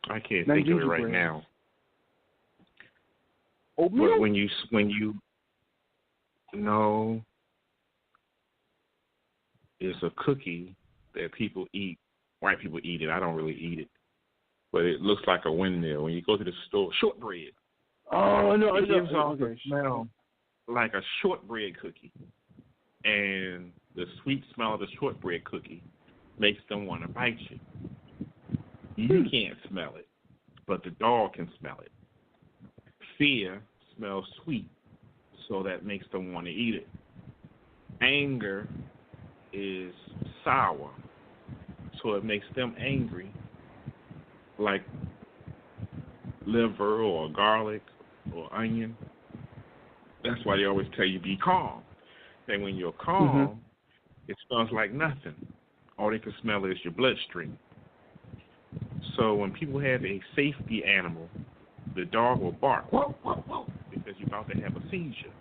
I can't Not think of it right gingerbread. now. Oatmeal? But when you know, it's a cookie that people eat. White people eat it. I don't really eat it, but it looks like a windmill. When you go to the store, shortbread. Oh no! It gives off okay. a smell like a shortbread cookie, and the sweet smell of the shortbread cookie makes them want to bite you. You can't smell it, but the dog can smell it. Fear smells sweet, so that makes them want to eat it. Anger is sour, so it makes them angry, like liver or garlic or onion. That's why they always tell you be calm. And when you're calm, it smells like nothing. All they can smell is your bloodstream. So when people have a safety animal, the dog will bark, whoa, whoa, whoa, because you're about to have a seizure,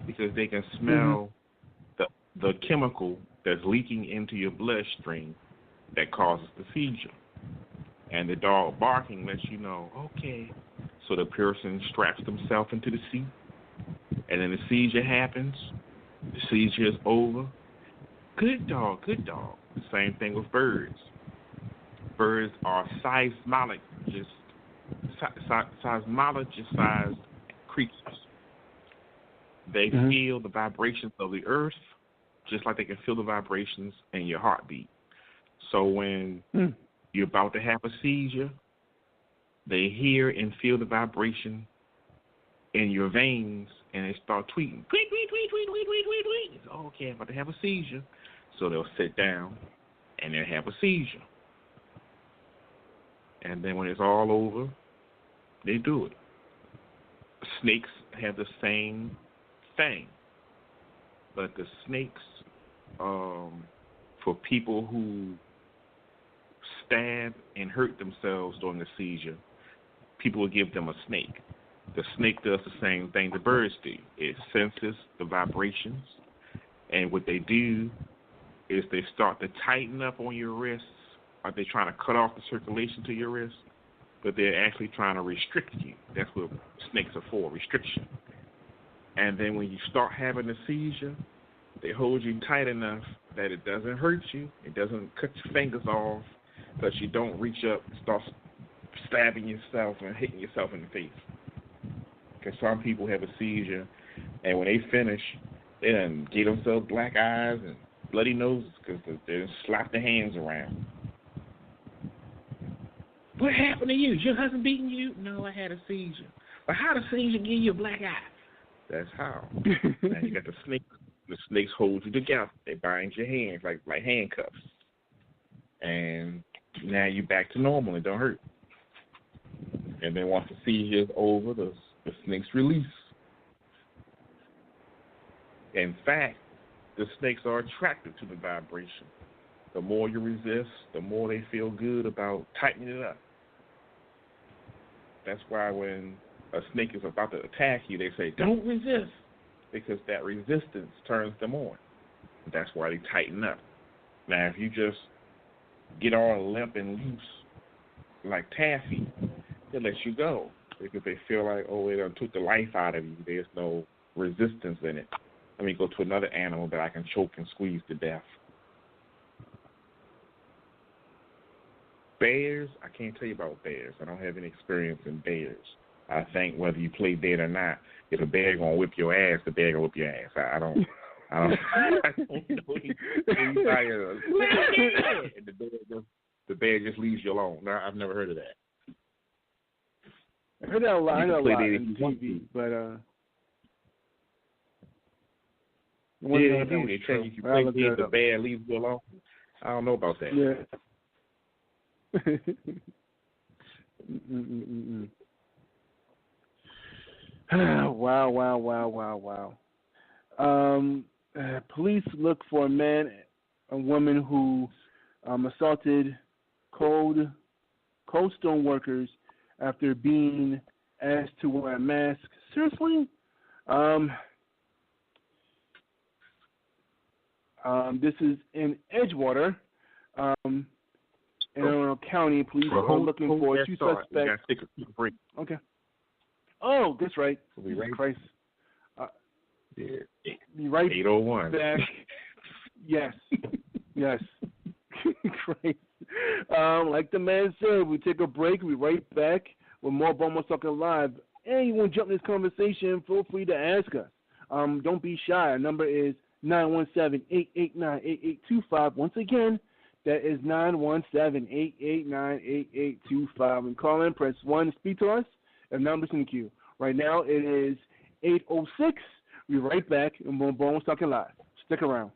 because they can smell the chemical that's leaking into your bloodstream that causes the seizure. And the dog barking lets you know, okay. So the person straps themselves into the seat, and then the seizure happens. The seizure is over. Good dog, good dog. The same thing with birds. Birds are seismologist-sized creatures. They feel the vibrations of the earth just like they can feel the vibrations in your heartbeat. So when you're about to have a seizure, they hear and feel the vibration in your veins, and they start tweeting. Tweet, tweet, tweet, tweet, tweet, tweet, tweet, tweet. It's, okay, I'm about to have a seizure. So they'll sit down, and they'll have a seizure. And then when it's all over, they do it. Snakes have the same thing. But the snakes, for people who stab and hurt themselves during a seizure, people will give them a snake. The snake does the same thing the birds do. It senses the vibrations, and what they do is they start to tighten up on your wrists. Are they trying to cut off the circulation to your wrist? But they're actually trying to restrict you. That's what snakes are for, restriction. And then when you start having a seizure, they hold you tight enough that it doesn't hurt you. It doesn't cut your fingers off, but you don't reach up and start stabbing yourself and hitting yourself in the face. Because some people have a seizure, and when they finish, they done get themselves black eyes and bloody noses because they done slap their hands around. What happened to you? Is your husband beating you? No, I had a seizure. But how did seizure give you a black eye? That's how. Now you got the snakes. The snakes hold you together. They bind your hands like handcuffs. And now you're back to normal. It don't hurt. And then once the seizure is over, the snakes release. In fact, the snakes are attracted to the vibration. The more you resist, the more they feel good about tightening it up. That's why when a snake is about to attack you, they say, don't resist, because that resistance turns them on. That's why they tighten up. Now, if you just get all limp and loose like taffy, they let you go because they feel like, oh, it done took the life out of you. There's no resistance in it. Let me go to another animal that I can choke and squeeze to death. Bears, I can't tell you about bears. I don't have any experience in bears. I think whether you play dead or not, if a bear gonna whip your ass, the bear gonna whip your ass. I don't know anybody and the bear just leaves you alone. No, I've never heard of that. I heard that a lot. I know a lot on TV, but yeah, they tell you if you play dead, the bear leaves you alone. I don't know about that. Yeah. Wow. Police look for a man and woman who assaulted cold stone workers after being asked to wear a mask. Seriously? This is in Edgewater. Anne Arundel County Police are looking for two suspects. We got to take a quick break. Okay. Oh, that's right. We ready? Christ. Yeah. Be right 8:01. back. Yes. Yes. Christ. Like the man said, we take a break. We right back with more Baltimore Talking Live. And you want to jump in this conversation, feel free to ask us. Don't be shy. Our number is 917-889-8825. Once again, that is 917-889-8825. And call in, press 1 to speak to us, and numbers in the queue. Right now, it is 8:06. We're right back, and we're Baltimore Talking Live. Stick around.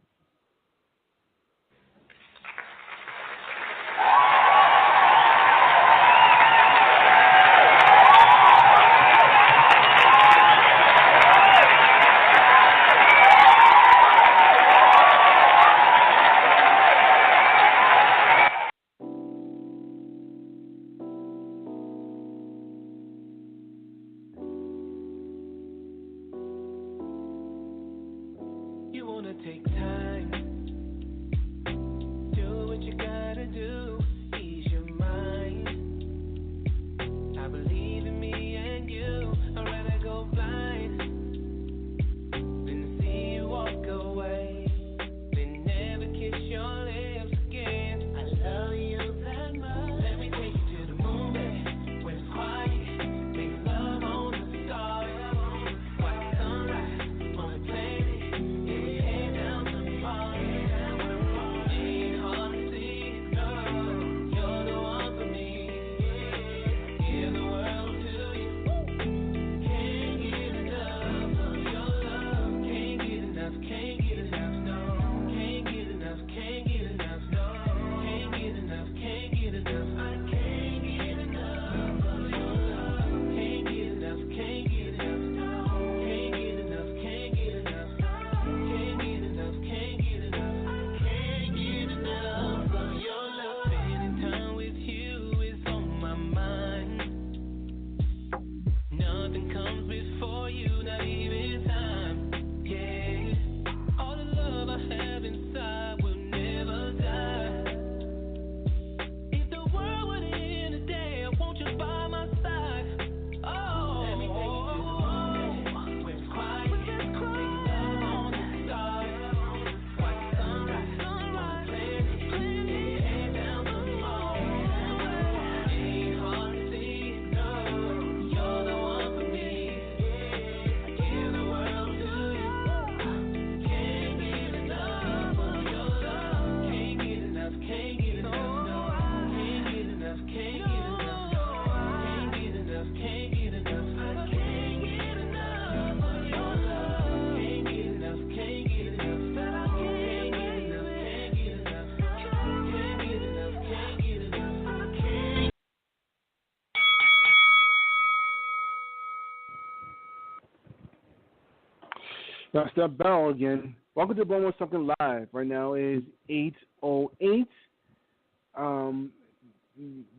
That's that bell again. Welcome to Baltimore Talking Live. Right now is 8:08.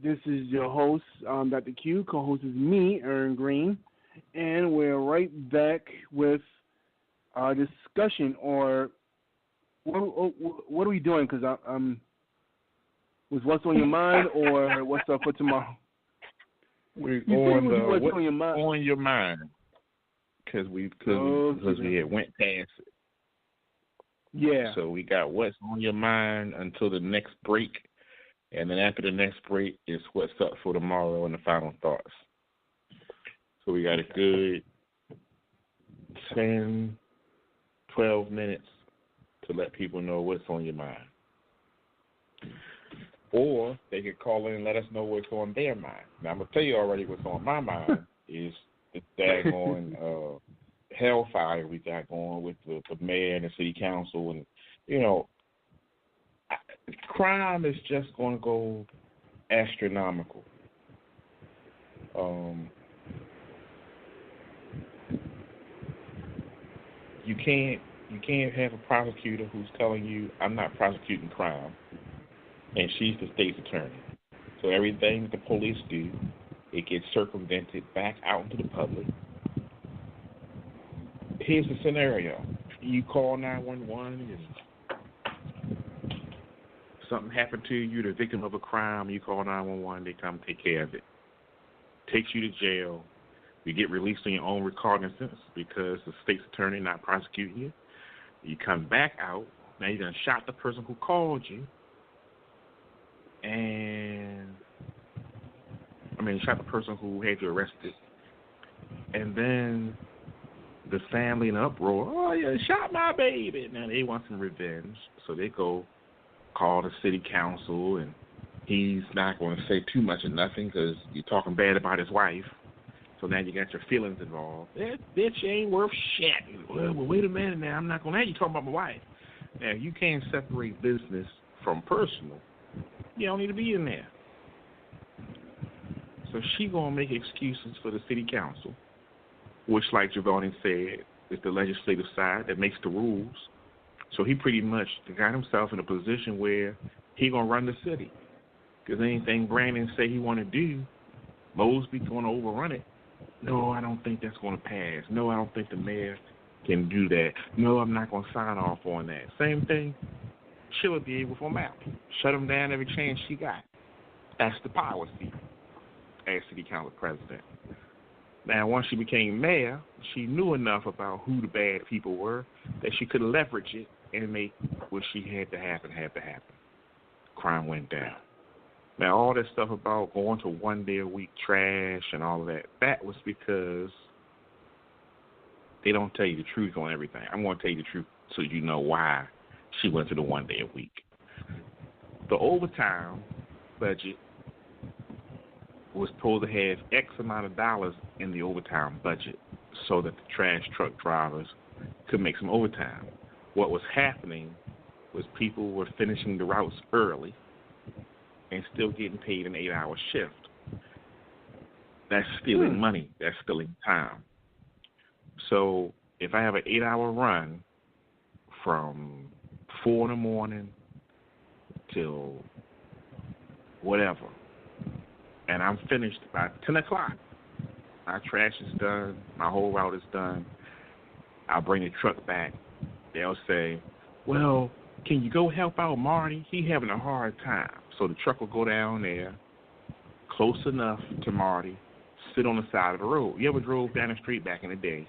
This is your host, Dr. Q. Co-host is me, Aaron Green. And we're right back with our discussion, or what are we doing? Because was what's on your mind, or what's up for tomorrow? We're on what's on your mind. Because we had went past it. Yeah. So we got what's on your mind until the next break, and then after the next break is what's up for tomorrow and the final thoughts. So we got a good 10, 12 minutes to let people know what's on your mind. Or they could call in and let us know what's on their mind. Now, I'm going to tell you already what's on my mind is the daggone hellfire we got going with the mayor and the city council. And, crime is just going to go astronomical. You can't have a prosecutor who's telling you, I'm not prosecuting crime, and she's the state's attorney. So everything that the police do, it gets circumvented back out into the public. Here's the scenario. You call 911 and something happened to you, the victim of a crime, you call 911, they come take care of it. Takes you to jail. You get released on your own recognizance because the state's attorney not prosecuting you. You come back out. Now you done shot the person who called you. Shot the person who had you arrested. And then the family in uproar, oh, you shot my baby. Now they want some revenge. So they go call the city council, and he's not going to say too much or nothing because you're talking bad about his wife. So now you got your feelings involved. That bitch ain't worth shit. Well, wait a minute now. I'm not going to have you talking about my wife. Now, you can't separate business from personal. You don't need to be in there. So she going to make excuses for the city council, which, like Giovanni said, is the legislative side that makes the rules. So he pretty much got himself in a position where he going to run the city. Because anything Brandon say he want to do, Mosby going to overrun it. No, I don't think that's going to pass. No, I don't think the mayor can do that. No, I'm not going to sign off on that. Same thing, she'll be able from out. Shut him down every chance she got. That's the power seat as city council president. Now, once she became mayor, she knew enough about who the bad people were that she could leverage it and make what she had to happen. Crime went down. Now, all this stuff about going to 1 day a week trash and all of that, that was because they don't tell you the truth on everything. I'm going to tell you the truth so you know why she went to the 1 day a week. The overtime budget was supposed to have X amount of dollars in the overtime budget so that the trash truck drivers could make some overtime. What was happening was people were finishing the routes early and still getting paid an 8-hour shift. That's stealing money. That's stealing time. So if I have an 8-hour run from 4 in the morning till whatever, and I'm finished by 10 o'clock, my trash is done, my whole route is done, I'll bring the truck back. They'll say, well, can you go help out Marty? He having a hard time. So the truck will go down there, close enough to Marty, sit on the side of the road. You ever drove down the street back in the day?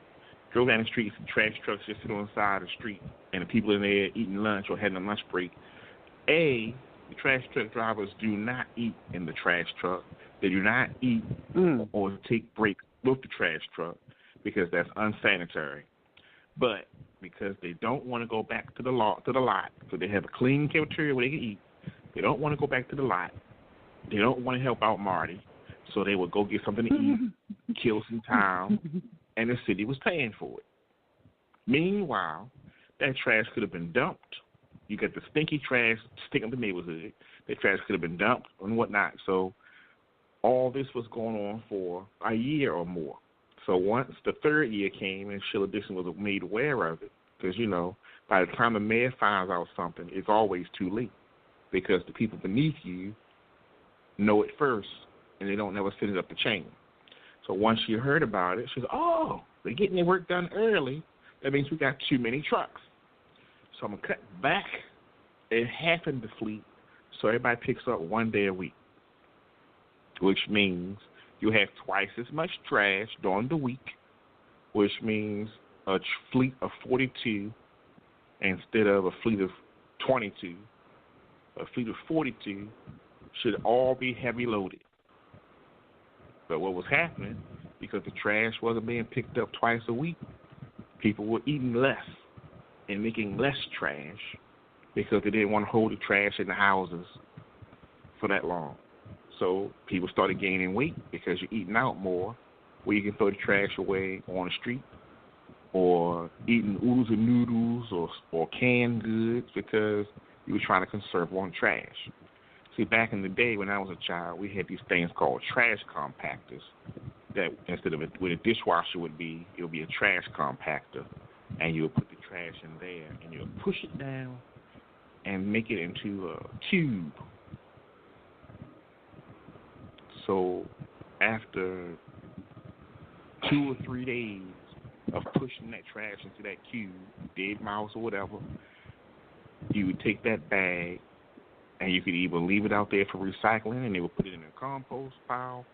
Drove down the street, some trash trucks just sit on the side of the street, and the people in there eating lunch or having a lunch break. The trash truck drivers do not eat in the trash truck. They do not eat or take breaks with the trash truck because that's unsanitary. But because they don't want to go back to the lot, so they have a clean cafeteria where they can eat. They don't want to go back to the lot. They don't want to help out Marty, so they would go get something to eat, kill some time, and the city was paying for it. Meanwhile, that trash could have been dumped. You got the stinky trash sticking up the neighborhood. That trash could have been dumped and whatnot. So all this was going on for a year or more. So once the third year came and Sheila Dixon was made aware of it, because, by the time the mayor finds out something, it's always too late because the people beneath you know it first and they don't never send it up the chain. So once she heard about it, she said, oh, they're getting their work done early. That means we got too many trucks. So I'm going to cut back and half in the fleet so everybody picks up 1 day a week, which means you have twice as much trash during the week, which means a fleet of 42 instead of a fleet of 22. A fleet of 42 should all be heavy loaded. But what was happening, because the trash wasn't being picked up twice a week, people were eating less and making less trash because they didn't want to hold the trash in the houses for that long. So people started gaining weight because you're eating out more, where you can throw the trash away on the street, or eating oodles and noodles or canned goods because you were trying to conserve on trash. See, back in the day when I was a child, we had these things called trash compactors that instead of where the dishwasher would be, it would be a trash compactor, and you would put the trash in there, and you would push it down and make it into a cube. So after 2 or 3 days of pushing that trash into that cube, dead mouse or whatever, you would take that bag And you could either leave it out there for recycling, and they will put it in a compost pile,